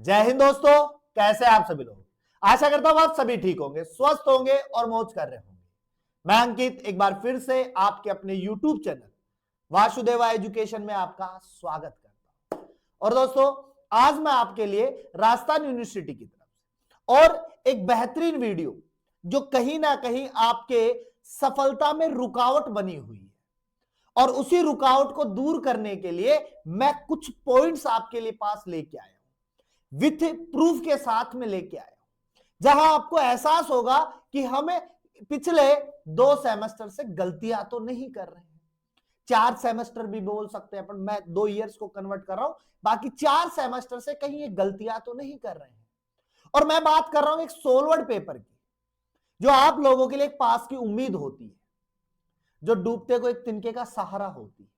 जय हिंद दोस्तों, कैसे हैं आप सभी लोग। आशा करता हूं आप सभी ठीक होंगे, स्वस्थ होंगे और मौज कर रहे होंगे। मैं अंकित एक बार फिर से आपके अपने YouTube चैनल वासुदेवा एजुकेशन में आपका स्वागत करता हूं। और दोस्तों, आज मैं आपके लिए राजस्थान यूनिवर्सिटी की तरफ से और एक बेहतरीन वीडियो जो कहीं ना कहीं आपके सफलता में रुकावट बनी हुई है और उसी रुकावट को दूर करने के लिए मैं कुछ पॉइंट्स आपके लिए पास लेके आया हूं, विथ प्रूफ के साथ में लेके आया हूं, जहां आपको एहसास होगा कि हमें पिछले 2 सेमेस्टर से गलतियां तो नहीं कर रहे हैं। 4 सेमेस्टर भी बोल सकते हैं, पर मैं 2 ईयर्स को कन्वर्ट कर रहा हूं। बाकी 4 सेमेस्टर से कहीं ये गलतियां तो नहीं कर रहे हैं। और मैं बात कर रहा हूं एक सोलवर्ड पेपर की, जो आप लोगों के लिए एक पास की उम्मीद होती है, जो डूबते को एक तिनके का सहारा होती है,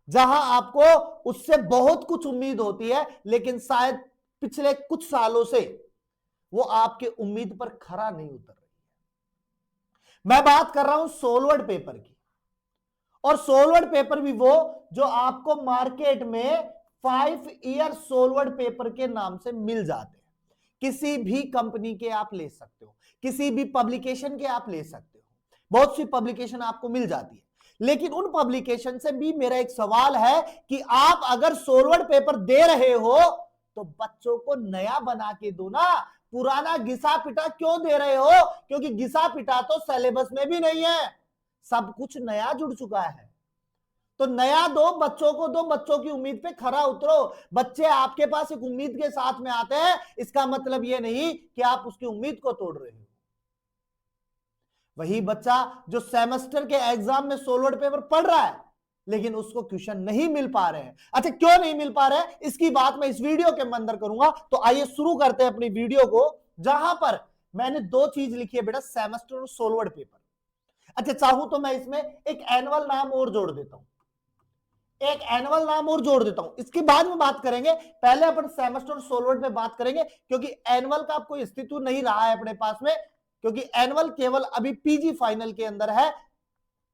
जहां आपको उससे बहुत कुछ उम्मीद होती है, लेकिन शायद पिछले कुछ सालों से वो आपके उम्मीद पर खरा नहीं उतर रही है। मैं बात कर रहा हूं सोलवर्ड पेपर की, और सोलवर्ड पेपर भी वो जो आपको मार्केट में 5 ईयर सोलवर्ड पेपर के नाम से मिल जाते हैं। किसी भी कंपनी के आप ले सकते हो, किसी भी पब्लिकेशन के आप ले सकते हो, बहुत सी पब्लिकेशन आपको मिल जाती है। लेकिन उन पब्लिकेशन से भी मेरा एक सवाल है कि आप अगर सोलवर्ड पेपर दे रहे हो तो बच्चों को नया बना के दो ना, पुराना घिसा पिटा क्यों दे रहे हो? क्योंकि घिसा पिटा तो सिलेबस में भी नहीं है, सब कुछ नया जुड़ चुका है। तो नया दो, बच्चों को दो, बच्चों की उम्मीद पे खरा उतरो। बच्चे आपके पास एक उम्मीद के साथ में आते हैं, इसका मतलब यह नहीं कि आप उसकी उम्मीद को तोड़ रहे हो। वही बच्चा जो सेमेस्टर के एग्जाम में सोलवर्ड पेपर पढ़ रहा है, लेकिन उसको क्वेश्चन नहीं मिल पा रहे हैं। अच्छा, क्यों नहीं मिल पा रहे हैं, इसकी बात मैं इस वीडियो के अंदर करूंगा। तो आइए शुरू करते हैं अपनी वीडियो को, जहां पर मैंने 2 चीज लिखी है बेटा, सेमेस्टर और सोलवर्ड पेपर। अच्छा, चाहूं तो मैं इसमें एक एनुअल नाम और जोड़ देता हूं, एक एनुअल नाम और जोड़ देता हूं, इसके बाद में बात करेंगे। पहले अपन सेमेस्टर और सोलवर्ड पे बात करेंगे, क्योंकि एनुअल का कोई अस्तित्व नहीं रहा है अपने पास में, क्योंकि एनुअल केवल अभी पीजी फाइनल के अंदर है,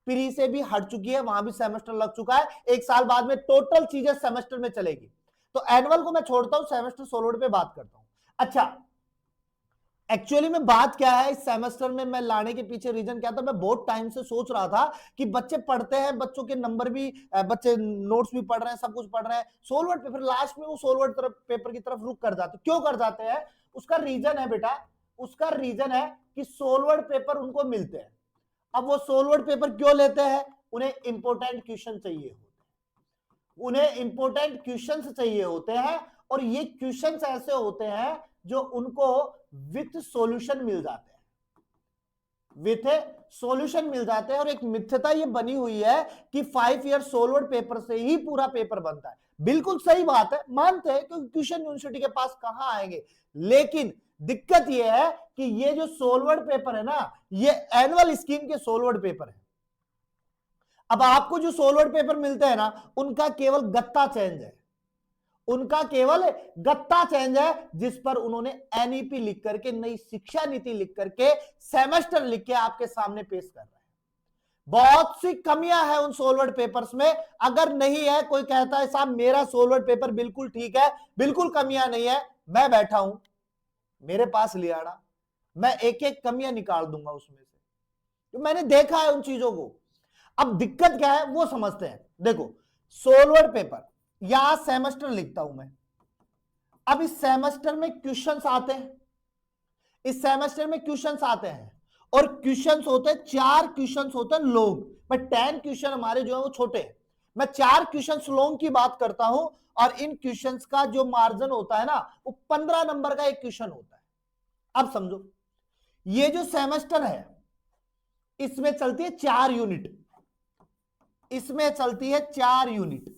प्री से भी हट चुकी है, वहां भी सेमेस्टर लग चुका है। 1 साल बाद में टोटल चीजें सेमेस्टर में चलेगी। तो एनुअल को मैं छोड़ता हूं, सेमेस्टर सोलवर्ड पे बात करता हूं। अच्छा, एक्चुअली में बात क्या है, इस सेमेस्टर में मैं लाने के पीछे रीजन क्या था, मैं बहुत टाइम से सोच रहा था कि बच्चे पढ़ते हैं, बच्चों के नंबर भी, बच्चे नोट्स भी पढ़ रहे हैं, सब कुछ पढ़ रहे हैं, सोलवर्ड पेपर लास्ट में वो सोलवर्ड पेपर की तरफ रुक कर जाते। क्यों कर जाते हैं? उसका रीजन है बेटा, उसका रीजन है कि सोलवर्ड पेपर उनको मिलते हैं। अब वो सोलवर्ड पेपर क्यों लेते हैं? उन्हें इंपोर्टेंट क्वेश्चन चाहिए होते हैं, उन्हें इंपोर्टेंट क्वेश्चंस चाहिए होते हैं, और ये क्वेश्चंस ऐसे होते हैं जो उनको विथ सॉल्यूशन मिल जाते हैं, विथ सॉल्यूशन मिल जाते हैं। और एक मिथ्यता ये बनी हुई है कि 5 ईयर सोलवर्ड पेपर से ही पूरा पेपर बनता है। बिल्कुल सही बात है, मानते हैं, क्योंकि क्वेश्चन यूनिवर्सिटी के पास कहां आएंगे। लेकिन दिक्कत यह है कि ये जो सोलवर्ड पेपर है ना, ये एनुअल स्कीम के सोलवर्ड पेपर है। अब आपको जो सोलवर्ड पेपर मिलते हैं ना, उनका केवल गत्ता चेंज है, उनका केवल गत्ता चेंज है, जिस पर उन्होंने एनईपी लिख करके, नई शिक्षा नीति लिख करके, सेमेस्टर लिख के आपके सामने पेश कर रहे हैं। बहुत सी कमियां हैं उन सोलवर्ड पेपर्स में। अगर नहीं है, कोई कहता है साहब मेरा सोलवर्ड पेपर बिल्कुल ठीक है, बिल्कुल कमियां नहीं है, मैं बैठा हूं, मेरे पास लियाड़ा, मैं एक एक कमियां निकाल दूंगा उसमें से, तो मैंने देखा है उन चीजों को। अब दिक्कत क्या है वो समझते हैं। देखो, सोलवर्ड पेपर या सेमेस्टर लिखता हूं मैं, अब इस सेमेस्टर में क्वेश्चंस आते हैं, इस सेमेस्टर में क्वेश्चंस आते हैं, और क्वेश्चंस होते हैं 4 क्वेश्चंस होते हैं लॉन्ग, बट 10 क्वेश्चन हमारे जो है वो छोटे हैं। मैं 4 क्वेश्चंस लॉन्ग की बात करता हूं, और इन क्वेश्चंस का जो मार्जिन होता है ना, वो 15 नंबर का एक क्वेश्चन होता है। अब समझो, ये जो सेमेस्टर है इसमें चलती है 4 यूनिट, इसमें चलती है 4 यूनिट।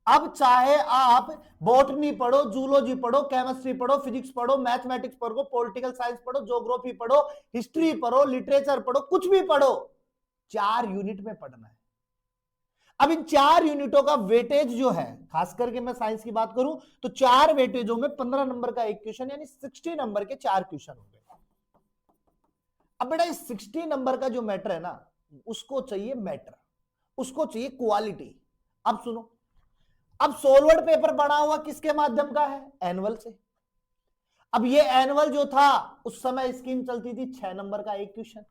अब चाहे आप बॉटनी पढ़ो, जूलॉजी पढ़ो, केमिस्ट्री पढ़ो, फिजिक्स पढ़ो, मैथमेटिक्स पढ़ो, पॉलिटिकल साइंस पढ़ो, ज्योग्राफी पढ़ो, हिस्ट्री पढ़ो, लिटरेचर पढ़ो, कुछ भी पढ़ो, 4 यूनिट में पढ़ना है। अब इन 4 यूनिटों का वेटेज जो है, खास करके मैं साइंस की बात करूं तो 4 वेटेजों में 15 नंबर का एक क्वेश्चन, यानी 60 नंबर के 4 क्वेश्चन हो गए। अब बेटा इस 60 नंबर का जो मैटर है ना, उसको चाहिए मैटर, उसको चाहिए क्वालिटी। अब सुनो, अब सोलवर्ड पेपर बना हुआ किसके माध्यम का है? एनुअल से। अब ये एनुअल जो था उस समय स्कीम चलती थी 6 नंबर का एक क्वेश्चन,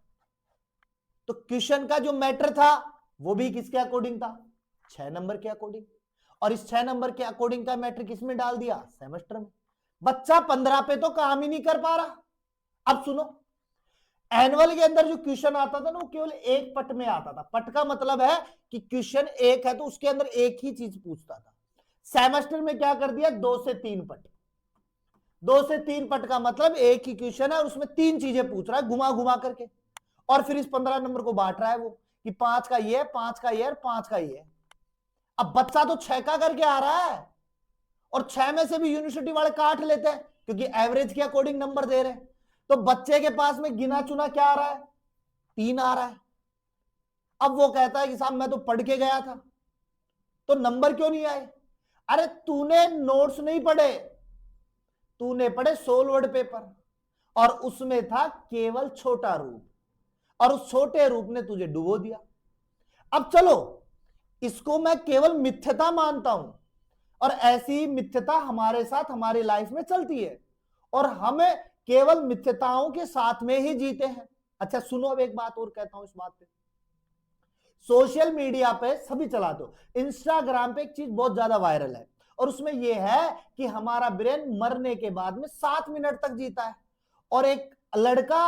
तो क्वेश्चन का जो मैटर था वो भी किसके अकॉर्डिंग था? 6 नंबर के अकॉर्डिंग। और इस 6 नंबर के अकॉर्डिंग का मैटर किसमें डाल दिया? सेमेस्टर में। बच्चा 15 पे तो काम ही नहीं कर पा रहा। अब सुनो, एनुअल के अंदर जो क्वेश्चन आता था ना वो केवल एक पट में आता था। पट का मतलब है कि क्वेश्चन एक है तो उसके अंदर एक ही चीज पूछता था। सेमेस्टर में क्या कर दिया? 2 से 3 पट। 2 से 3 पट का मतलब एक ही क्वेश्चन है और उसमें 3 चीजें पूछ रहा है घुमा घुमा करके, और फिर इस 15 नंबर को बांट रहा है वो कि 5 का ये है, 5 का ये है, 5 का ये है। अब बच्चा तो 6 का करके आ रहा है, और 6 में से भी यूनिवर्सिटी वाले काट लेते हैं क्योंकि एवरेज के अकॉर्डिंग नंबर दे रहे हैं। तो बच्चे के पास में गिना चुना क्या आ रहा है? 3 आ रहा है। अब वो कहता है कि साहब मैं तो पढ़ के गया था, तो नंबर क्यों नहीं आए? अरे तूने नोट्स नहीं पढ़े, तूने पढ़े सोलवर्ड पेपर, और उसमें था केवल छोटा रूप, और उस छोटे रूप ने तुझे डुबो दिया। अब चलो, इसको मैं केवल मिथ्यता मानता हूं, और ऐसी मिथ्यता हमारे साथ हमारी लाइफ में चलती है, और हमें केवल मिथ्यताओं के साथ में ही जीते हैं। अच्छा सुनो, अब एक बात और कहता हूं इस बात पे। सोशल मीडिया पे सभी चलाते हो, इंस्टाग्राम पे एक चीज बहुत ज्यादा वायरल है, और उसमें यह है कि हमारा ब्रेन मरने के बाद में 7 मिनट तक जीता है, और एक लड़का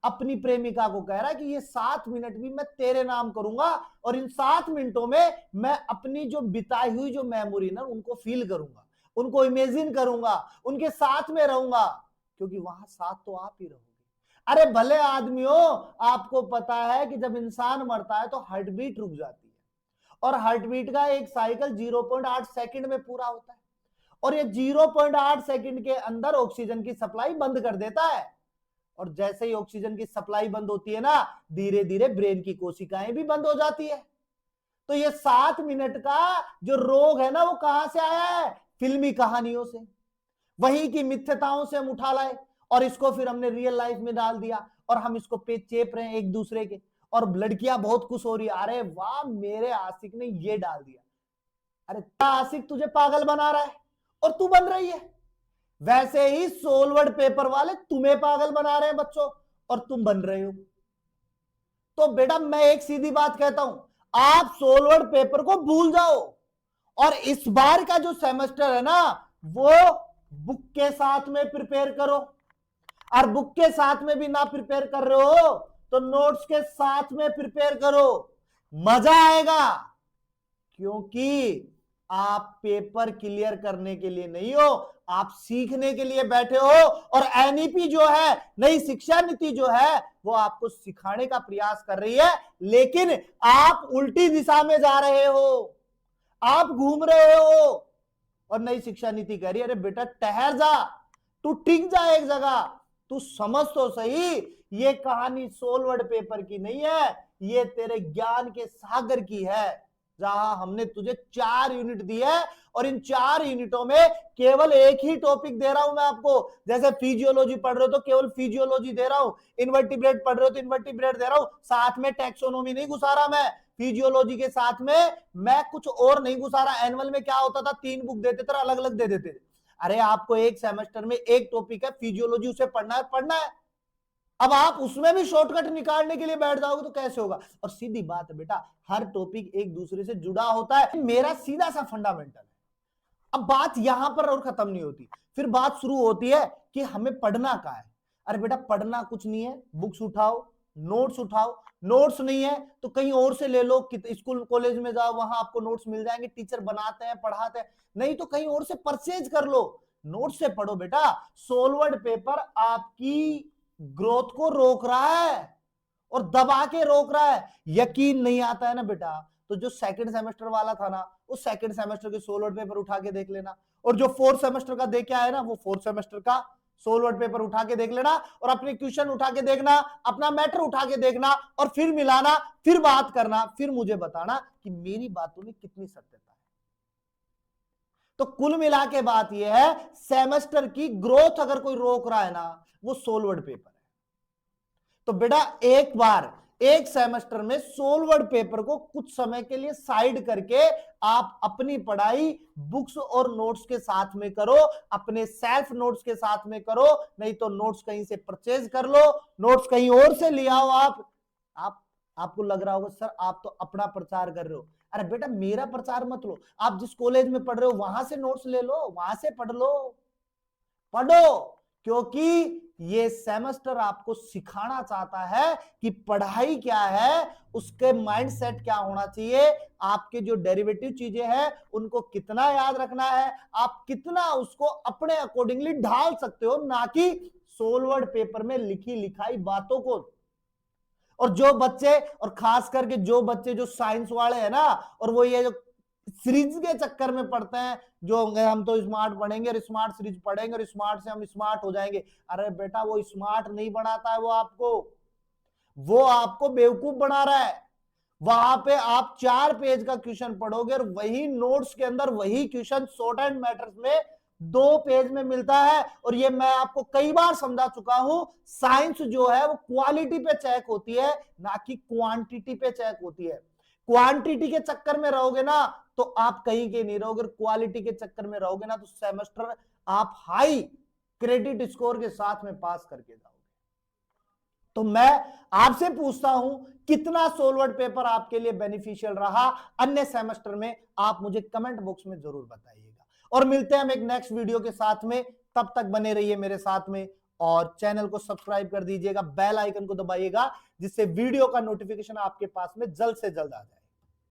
अपनी प्रेमिका को कह रहा है कि ये 7 मिनट भी मैं तेरे नाम करूंगा, और इन 7 मिनटों में मैं अपनी जो बिताई हुई जो मेमोरी ना उनको फील करूंगा, उनको इमेजिन करूंगा, उनके साथ में रहूंगा, क्योंकि वहां साथ तो आप ही रहोगे। अरे भले आदमी हो, आपको पता है कि जब इंसान मरता है तो हार्ट बीट रुक जाती है, और हार्ट बीट का एक साइकिल 0.8 सेकंड में पूरा होता है, और ये 0.8 सेकंड के अंदर ऑक्सीजन की सप्लाई बंद कर देता है, और जैसे ही ऑक्सीजन की सप्लाई बंद होती है ना, धीरे धीरे ब्रेन की कोशिकाएं भी बंद हो जाती है। तो ये 7 मिनट का जो रोग है ना वो कहां से आया है? फिल्मी कहानियों से, वही की मिथ्यताओं से हम उठा लाए, और इसको फिर हमने रियल लाइफ में डाल दिया, और हम इसको पे चेप रहे हैं एक दूसरे के, और लड़कियां बहुत खुश हो रही है, अरे वाह मेरे आशिक ने ये डाल दिया। अरे आशिक तुझे पागल बना रहा है और तू बन रही है। वैसे ही सोलवर्ड पेपर वाले तुम्हें पागल बना रहे हैं बच्चों, और तुम बन रहे हो। तो बेटा मैं एक सीधी बात कहता हूं, आप सोलवर्ड पेपर को भूल जाओ, और इस बार का जो सेमेस्टर है ना वो बुक के साथ में प्रिपेयर करो, और बुक के साथ में भी ना प्रिपेयर कर रहे हो तो नोट्स के साथ में प्रिपेयर करो, मजा आएगा। क्योंकि आप पेपर क्लियर करने के लिए नहीं हो, आप सीखने के लिए बैठे हो, और एनईपी जो है, नई शिक्षा नीति जो है, वो आपको सिखाने का प्रयास कर रही है, लेकिन आप उल्टी दिशा में जा रहे हो, आप घूम रहे हो। और नई शिक्षा नीति कह रही है अरे बेटा ठहर जा, तू टिक जा एक जगह, तू समझ तो सही, ये कहानी सोलवर्ड पेपर की नहीं है, ये तेरे ज्ञान के सागर की है, जहां हमने तुझे 4 यूनिट दी है, और इन 4 यूनिटों में केवल एक ही टॉपिक दे रहा हूं मैं आपको। जैसे फिजियोलॉजी पढ़ रहे हो तो केवल फिजियोलॉजी दे रहा हूं, इन्वर्टिब्रेट पढ़ रहे हो तो इन्वर्टिब्रेट दे रहा हूं, साथ में टैक्सोनॉमी नहीं घुसा रहा मैं। फिजियोलॉजी के साथ में मैं कुछ और नहीं घुसा रहा। एनुअल में क्या होता था, 3 बुक देते थे, अलग अलग दे देते थे। अरे आपको एक सेमेस्टर में एक टॉपिक है फिजियोलॉजी, उसे पढ़ना है पढ़ना है। अब आप उसमें भी शॉर्टकट निकालने के लिए बैठ जाओगे तो कैसे होगा? और सीधी बात है बेटा, हर टॉपिक एक दूसरे से जुड़ा होता है, मेरा सीधा सा फंडामेंटल है। अब बात यहां पर और खत्म नहीं होती, फिर बात शुरू होती है कि हमें पढ़ना क्या है। अरे बेटा पढ़ना कुछ नहीं है, बुक्स उठाओ, नोट्स उठाओ, नोट्स नहीं है तो कहीं और से ले लो, स्कूल कॉलेज में जाओ, वहां आपको नोट्स मिल जाएंगे, टीचर बनाते हैं पढ़ाते हैं, नहीं तो कहीं और से परचेज कर लो, नोट्स से पढ़ो। बेटा सोलवर्ड पेपर आपकी ग्रोथ को रोक रहा है, और दबा के रोक रहा है। यकीन नहीं आता है ना बेटा, तो जो सेकंड सेमेस्टर वाला था ना, उस सेकंड सेमेस्टर के सोलवर्ड पेपर उठा के देख लेना, और जो 4th सेमेस्टर का देख के आए ना, वो 4th सेमेस्टर का सोलवर्ड पेपर उठा के देख लेना, और अपने क्वेश्चन उठा के देखना, अपना मैटर उठा के देखना, और फिर मिलाना, फिर बात करना, फिर मुझे बताना कि मेरी बातों में कितनी सत्यता है। तो कुल मिला के बात यह है, सेमेस्टर की ग्रोथ अगर कोई रोक रहा है ना, वो सोलवर्ड पेपर है। तो बेटा एक बार एक सेमेस्टर में सोलवर्ड पेपर को कुछ समय के लिए साइड करके आप अपनी पढ़ाई बुक्स और नोट्स के साथ में करो, अपने सेल्फ नोट्स के साथ में करो, नहीं तो नोट्स कहीं से परचेज कर लो, नोट्स कहीं और से ले आओ। आपको लग रहा होगा सर आप तो अपना प्रचार कर रहे हो। अरे बेटा मेरा प्रचार मत लो, आप जिस कॉलेज में पढ़ रहे हो वहां से नोट्स ले लो, वहां से पढ़ लो, पढ़ो, क्योंकि ये सेमेस्टर आपको सिखाना चाहता है कि पढ़ाई क्या है, उसके माइंडसेट क्या होना चाहिए, आपके जो डेरिवेटिव चीजें हैं उनको कितना याद रखना है, आप कितना उसको अपने अकॉर्डिंगली ढाल सकते हो, ना कि सोलवर्ड पेपर में लिखी लिखाई बातों को। और जो बच्चे, और खास करके जो बच्चे जो साइंस वाले हैं ना, और वो ये जो सीरीज के चक्कर में पढ़ते हैं, जो हम तो स्मार्ट पढ़ेंगे और स्मार्ट सीरीज पढ़ेंगे और स्मार्ट से हम स्मार्ट हो जाएंगे। अरे बेटा वो स्मार्ट नहीं बनाता है, वो आपको बेवकूफ बना रहा है। वहां पे आप 4 पेज का क्वेश्चन पढ़ोगे और वही नोट्स के अंदर वही क्वेश्चन शॉर्ट एंड मैटर्स में 2 पेज में मिलता है। और ये मैं आपको कई बार समझा चुका हूं, साइंस जो है वो क्वालिटी पे चेक होती है, ना कि क्वांटिटी पे चेक होती है। क्वांटिटी के चक्कर में रहोगे ना तो आप कहीं के नहीं रहोगे, क्वालिटी के चक्कर में रहोगे ना तो सेमेस्टर आप हाई क्रेडिट स्कोर के साथ में पास करके जाओगे। तो मैं आपसे पूछता हूं कितना सोलवर्ड पेपर आपके लिए बेनिफिशियल रहा अन्य सेमेस्टर में, आप मुझे कमेंट बॉक्स में जरूर बताइएगा। और मिलते हैं हम एक नेक्स्ट वीडियो के साथ में, तब तक बने रहिए मेरे साथ में और चैनल को सब्सक्राइब कर दीजिएगा, बेल आइकन को दबाइएगा जिससे वीडियो का नोटिफिकेशन आपके पास में जल्द से जल्द आ जाए।